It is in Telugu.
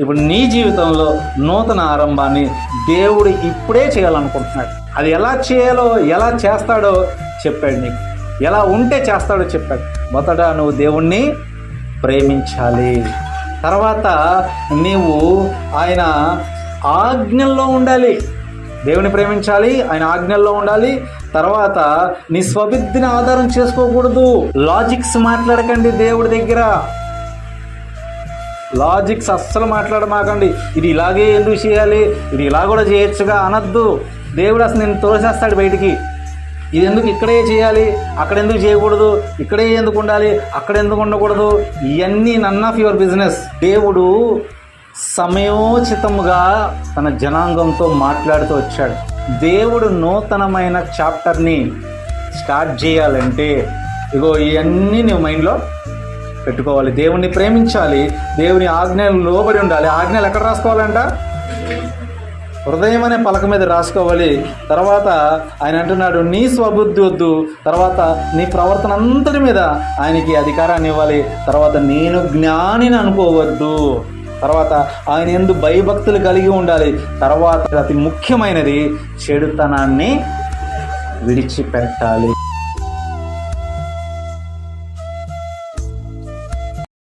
ఇప్పుడు నీ జీవితంలో నూతన ఆరంభాన్ని దేవుడు ఇప్పుడే చేయాలనుకుంటున్నాడు. అది ఎలా చేయాలో, ఎలా చేస్తాడో చెప్పాడు నీకు. ఎలా ఉంటే చేస్తాడో చెప్పాడు. మొదట నువ్వు దేవుణ్ణి ప్రేమించాలి. తర్వాత నీవు ఆయన ఆజ్ఞల్లో ఉండాలి. దేవుని ప్రేమించాలి, ఆయన ఆజ్ఞల్లో ఉండాలి. తర్వాత నీ స్వబుద్ధిని ఆధారం చేసుకోకూడదు. లాజిక్స్ మాట్లాడకండి దేవుడి దగ్గర. లాజిక్స్ అస్సలు మాట్లాడమాకండి. ఇది ఇలాగే ఎందుకు చేయాలి, ఇది ఇలా కూడా చేయొచ్చుగా అనద్దు. దేవుడు అసలు నేను తోసేస్తాడు బయటికి. ఇది ఎందుకు ఇక్కడే చేయాలి, అక్కడ ఎందుకు చేయకూడదు, ఇక్కడే ఎందుకు ఉండాలి, అక్కడ ఎందుకు ఉండకూడదు, ఇవన్నీ నన్ ఆఫ్ యువర్ బిజినెస్. దేవుడు సమయోచితముగా తన జనాంగంతో మాట్లాడుతూ వచ్చాడు. దేవుడు నూతనమైన చాప్టర్ని స్టార్ట్ చేయాలంటే ఇగో ఇవన్నీ నువ్వు మైండ్లో పెట్టుకోవాలి. దేవుణ్ణి ప్రేమించాలి, దేవుని ఆజ్ఞలు లోబడి ఉండాలి. ఆజ్ఞలు ఎక్కడ రాసుకోవాలంట? హృదయం అనే పలక మీద రాసుకోవాలి. తర్వాత ఆయన అంటున్నాడు నీ స్వబుద్ధి వద్దు. తర్వాత నీ ప్రవర్తన అంతటి మీద ఆయనకి అధికారాన్ని ఇవ్వాలి. తర్వాత నేను జ్ఞానిని అనుకోవద్దు. తర్వాత ఆయన యందు భయభక్తులు కలిగి ఉండాలి. తర్వాత అతి ముఖ్యమైనది చెడుతనాన్ని విడిచిపెట్టాలి.